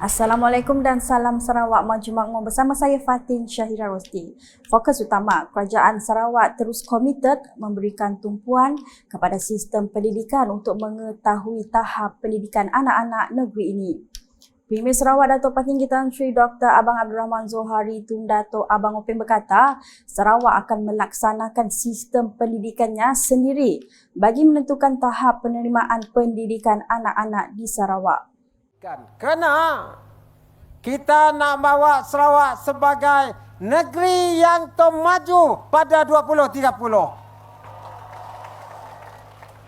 Assalamualaikum dan salam Sarawak Maju Makmur bersama saya Fatin Syahira Rosti. Fokus utama, Kerajaan Sarawak terus komited memberikan tumpuan kepada sistem pendidikan untuk mengetahui tahap pendidikan anak-anak negeri ini. Premier Sarawak Datuk Patinggi Tan Sri Dr. Abang Abdul Rahman Zohari Tun Datuk Abang Upin berkata, Sarawak akan melaksanakan sistem pendidikannya sendiri bagi menentukan tahap penerimaan pendidikan anak-anak di Sarawak. Kerana kita nak bawa Sarawak sebagai negeri yang termaju pada 2030.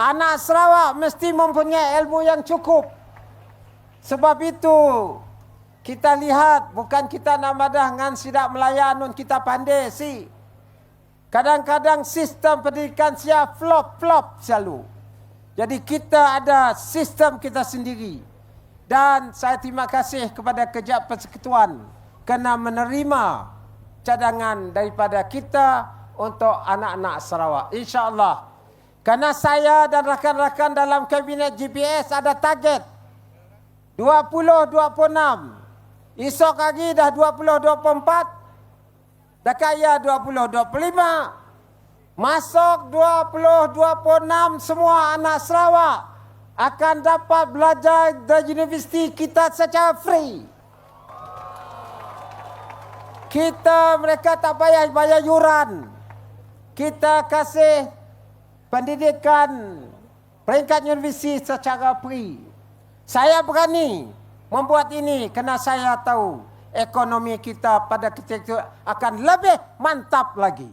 Anak Sarawak mesti mempunyai ilmu yang cukup. Sebab itu kita lihat bukan kita nak madah dengan sidak Melayu nun kita pandai si. Kadang-kadang sistem pendidikan siap flop selalu. Jadi kita ada sistem kita sendiri. Dan saya terima kasih kepada Kejap Persekutuan kerana menerima cadangan daripada kita untuk anak-anak Sarawak. InsyaAllah. Kerana saya dan rakan-rakan dalam Kabinet GPS ada target 2026. Esok lagi dah 2024. Dah kaya 2025. Masuk 2026 semua anak Sarawak akan dapat belajar di universiti kita secara free. Mereka tak payah bayar yuran. Kita kasih pendidikan peringkat universiti secara free. Saya berani membuat ini kerana saya tahu ekonomi kita pada ketika itu akan lebih mantap lagi.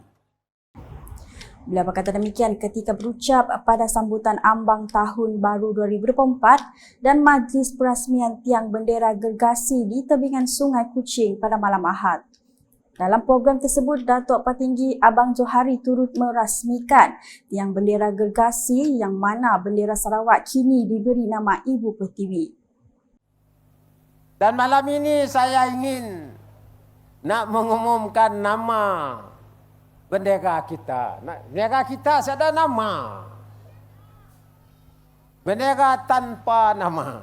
Beliau berkata demikian ketika berucap pada sambutan ambang Tahun Baru 2024 dan Majlis Perasmian Tiang Bendera Gergasi di tebingan Sungai Kuching pada malam Ahad. Dalam program tersebut, Datuk Patinggi Abang Zohari turut merasmikan Tiang Bendera Gergasi yang mana bendera Sarawak kini diberi nama Ibu Pertiwi. Dan malam ini saya ingin nak mengumumkan nama bendera kita. Bendera kita ada nama. Bendera tanpa nama.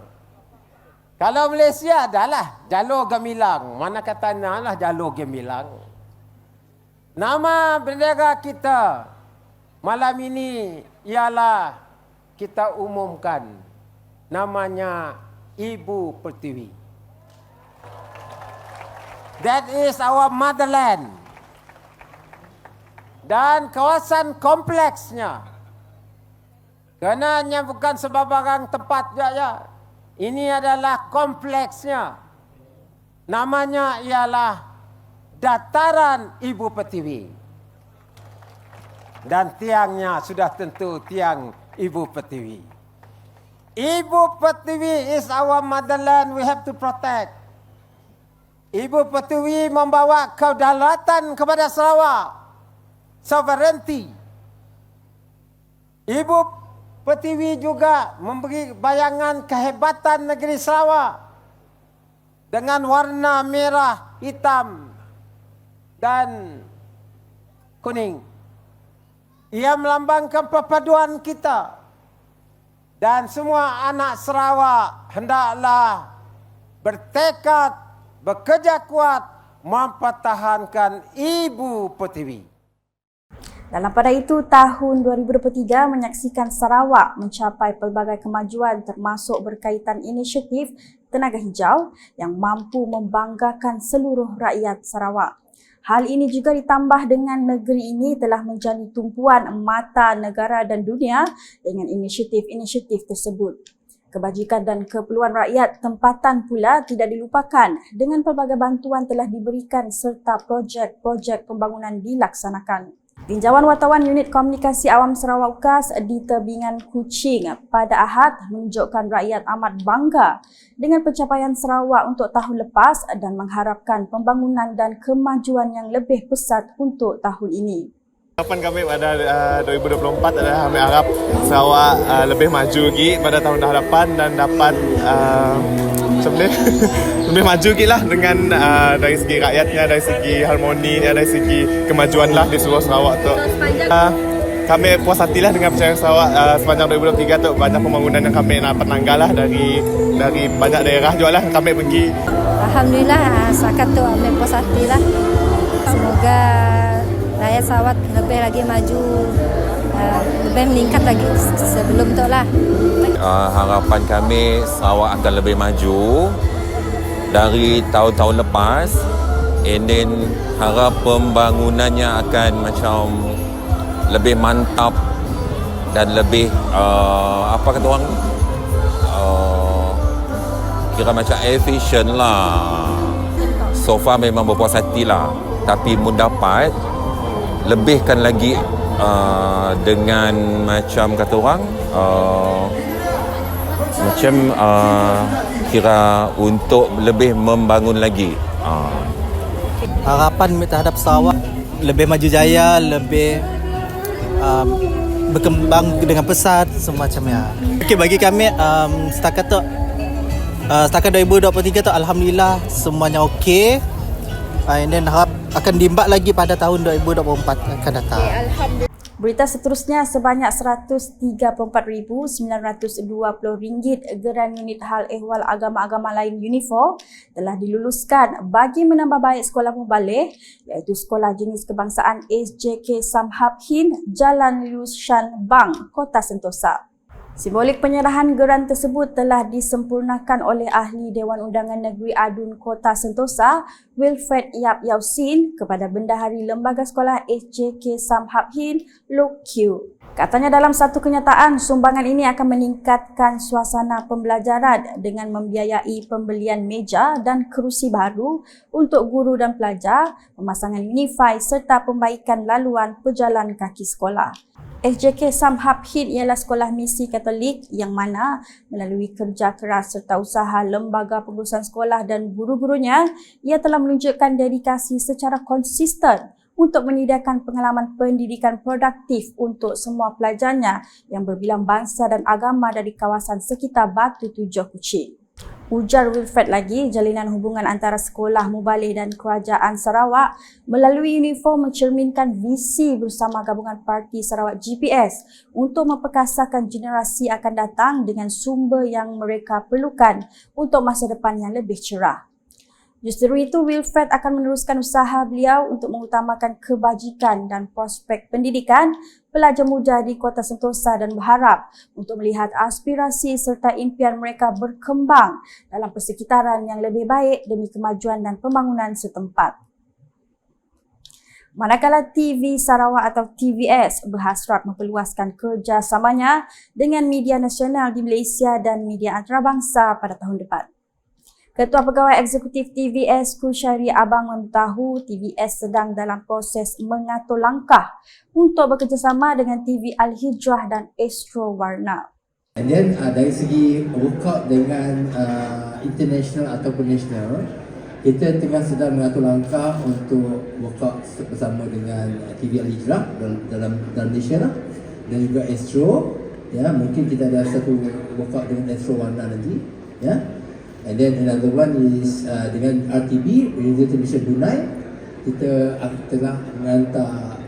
Kalau Malaysia adalah Jalur Gemilang. Mana katanya lah Jalur Gemilang. Nama bendera kita malam ini ialah kita umumkan namanya Ibu Pertiwi. That is our motherland. Dan kawasan kompleksnya. Kerana bukan sebarang tempat saja. Ini adalah kompleksnya. Namanya ialah Dataran Ibu Pertiwi. Dan tiangnya sudah tentu tiang Ibu Pertiwi. Ibu Pertiwi is our motherland, we have to protect. Ibu Pertiwi membawa kedaulatan kepada Sarawak. Sovereignty. Ibu Pertiwi juga memberi bayangan kehebatan negeri Sarawak dengan warna merah, hitam dan kuning. Ia melambangkan perpaduan kita dan semua anak Sarawak hendaklah bertekad, bekerja kuat mempertahankan Ibu Pertiwi. Dalam pada itu, tahun 2023 menyaksikan Sarawak mencapai pelbagai kemajuan termasuk berkaitan inisiatif tenaga hijau yang mampu membanggakan seluruh rakyat Sarawak. Hal ini juga ditambah dengan negeri ini telah menjadi tumpuan mata negara dan dunia dengan inisiatif-inisiatif tersebut. Kebajikan dan keperluan rakyat tempatan pula tidak dilupakan dengan pelbagai bantuan telah diberikan serta projek-projek pembangunan dilaksanakan. Tinjauan wartawan Unit Komunikasi Awam Sarawak UKAS di tebingan Kuching pada Ahad menunjukkan rakyat amat bangga dengan pencapaian Sarawak untuk tahun lepas dan mengharapkan pembangunan dan kemajuan yang lebih pesat untuk tahun ini. Harapan kami pada 2024 adalah kami harap Sarawak lebih maju lagi pada tahun hadapan dan dapat lebih maju lagi lah dengan dari segi rakyatnya, dari segi harmoninya, dari segi kemajuan lah di seluruh Sarawak tu. kami puas hatilah dengan pencapaian Sarawak sepanjang 2023 tu. Banyak pembangunan yang kami dapat langgar lah dari banyak daerah juga lah kami pergi. Alhamdulillah, setakat tu kami puas hati lah. Semoga rakyat Sarawak lebih lagi maju, lebih meningkat lagi sebelum tu lah. Harapan kami Sarawak akan lebih maju dari tahun-tahun lepas, and then harap pembangunannya akan macam lebih mantap dan lebih apa kata orang, kira macam efisien lah. So far memang berpuas hati lah, tapi mendapat lebihkan lagi dengan macam kata orang, macam kira untuk lebih membangun lagi. Harapan terhadap Sarawak lebih maju jaya, lebih berkembang dengan pesat semacamnya. Okey, bagi kami setakat 2023 tu alhamdulillah semuanya okey. And then harap akan diimbak lagi pada tahun 2024 akan datang. Berita seterusnya, sebanyak RM134,920 geran unit hal ehwal agama-agama lain UNIFOR telah diluluskan bagi menambah baik sekolah mubalik, iaitu Sekolah Jenis Kebangsaan SJK Samhab Hind, Jalan Liu Shan Bang, Kota Sentosa. Simbolik penyerahan geran tersebut telah disempurnakan oleh Ahli Dewan Undangan Negeri Adun Kota Sentosa, Wilfred Yap Yau Sin, kepada Bendahari Lembaga Sekolah SJK Samhab Hind, Lok Kiew. Katanya dalam satu kenyataan, sumbangan ini akan meningkatkan suasana pembelajaran dengan membiayai pembelian meja dan kerusi baru untuk guru dan pelajar, pemasangan Unify serta pembaikan laluan pejalan kaki sekolah. SJK Samhab Hind ialah sekolah misi Katolik yang mana melalui kerja keras serta usaha lembaga pengurusan sekolah dan guru-gurunya, ia telah menunjukkan dedikasi secara konsisten untuk menyediakan pengalaman pendidikan produktif untuk semua pelajarnya yang berbilang bangsa dan agama dari kawasan sekitar Batu Tujuh Kuching. Ujar Wilfred lagi, jalinan hubungan antara sekolah mubalik dan kerajaan Sarawak melalui UNIFOR mencerminkan visi bersama Gabungan Parti Sarawak GPS untuk memperkasakan generasi akan datang dengan sumber yang mereka perlukan untuk masa depan yang lebih cerah. Justru itu, Wilfred akan meneruskan usaha beliau untuk mengutamakan kebajikan dan prospek pendidikan pelajar muda di Kota Sentosa dan berharap untuk melihat aspirasi serta impian mereka berkembang dalam persekitaran yang lebih baik demi kemajuan dan pembangunan setempat. Manakala TV Sarawak atau TVS berhasrat memperluaskan kerjasamanya dengan media nasional di Malaysia dan media antarabangsa pada tahun depan. Ketua Pegawai Eksekutif TVS Kusyari Abang memberitahu TVS sedang dalam proses mengatur langkah untuk bekerjasama dengan TV Al-Hijrah dan Astro Warna. And then dari segi workout dengan international ataupun national, kita tengah sedang mengatur langkah untuk workout bersama dengan TV Al-Hijrah dalam Malaysia lah, dan juga Astro. Ya, mungkin kita ada satu workout dengan Astro Warna nanti. Ya. And then another one is dengan RTB, Radio Television Brunei. Kita telah mengantar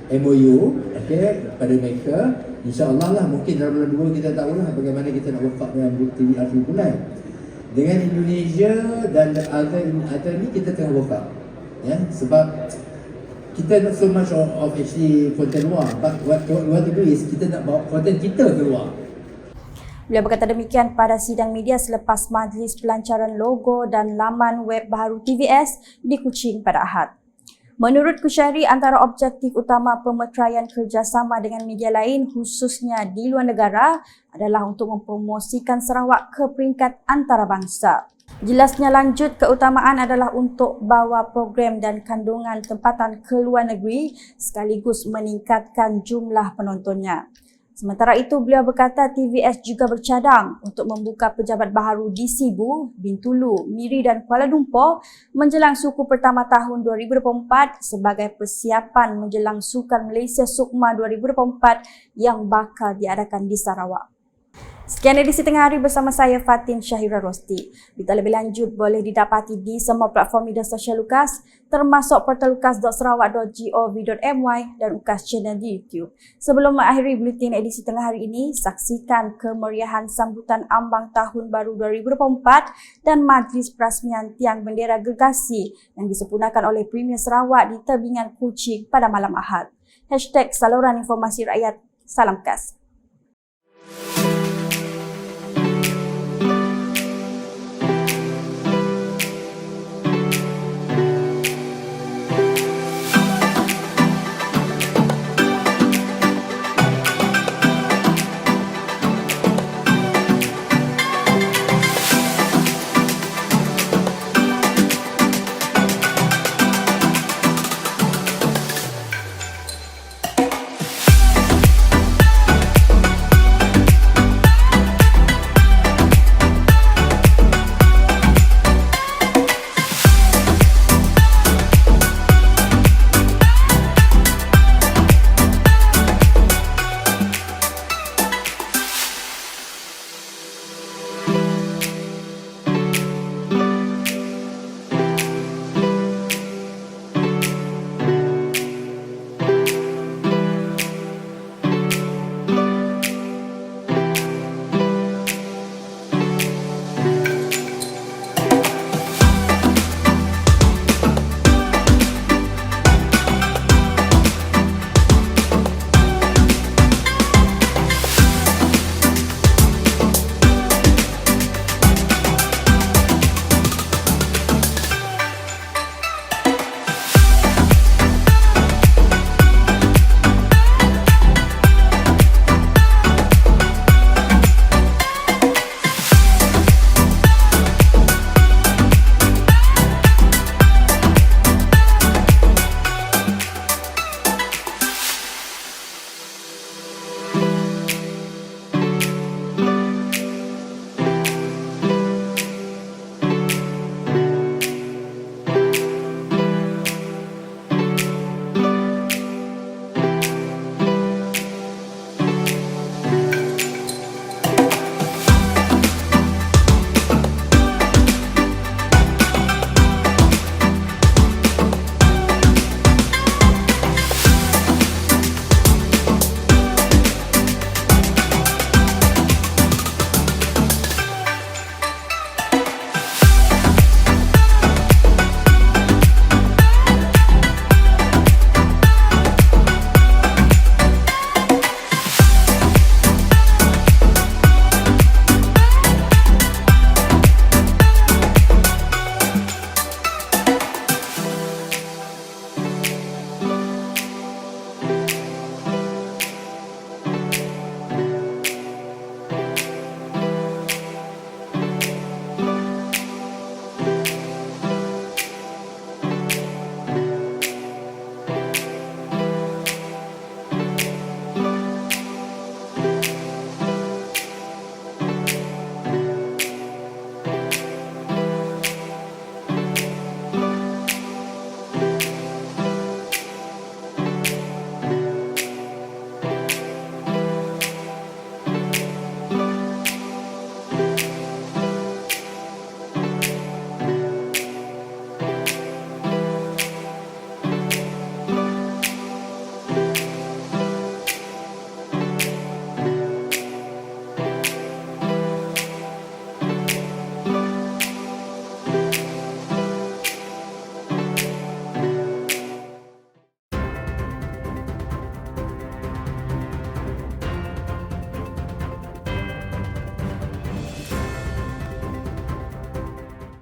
MOU kepada mereka. InsyaAllah lah, mungkin dalam bulan 2 kita tahulah bagaimana kita nak work out dengan TV RTB Brunei. Dengan Indonesia dan other ni kita tengah work out. Ya, sebab kita not so much of actually konten luar, but what we want to do is kita nak bawa konten kita keluar. Beliau berkata demikian pada sidang media selepas majlis pelancaran logo dan laman web baharu TVS di Kuching pada Ahad. Menurut Kusyari, antara objektif utama pemeteraian kerjasama dengan media lain khususnya di luar negara adalah untuk mempromosikan Sarawak ke peringkat antarabangsa. Jelasnya lanjut, keutamaan adalah untuk bawa program dan kandungan tempatan ke luar negeri sekaligus meningkatkan jumlah penontonnya. Sementara itu, beliau berkata TVS juga bercadang untuk membuka pejabat baharu di Sibu, Bintulu, Miri dan Kuala Lumpur menjelang suku pertama tahun 2024 sebagai persiapan menjelang Sukan Malaysia Sukma 2024 yang bakal diadakan di Sarawak. Sekian edisi tengah hari bersama saya Fatin Syahira Rosti. Berita lebih lanjut boleh didapati di semua platform media sosial UKAS termasuk portal ukas.sarawak.gov.my dan UKAS channel di YouTube. Sebelum mengakhiri buletin edisi tengah hari ini, saksikan kemeriahan sambutan ambang Tahun Baru 2024 dan Majlis Perasmian Tiang Bendera Gergasi yang disempurnakan oleh Premier Sarawak di Tebingan Kuching pada malam Ahad. #Saluran Informasi Rakyat. Salam KAS.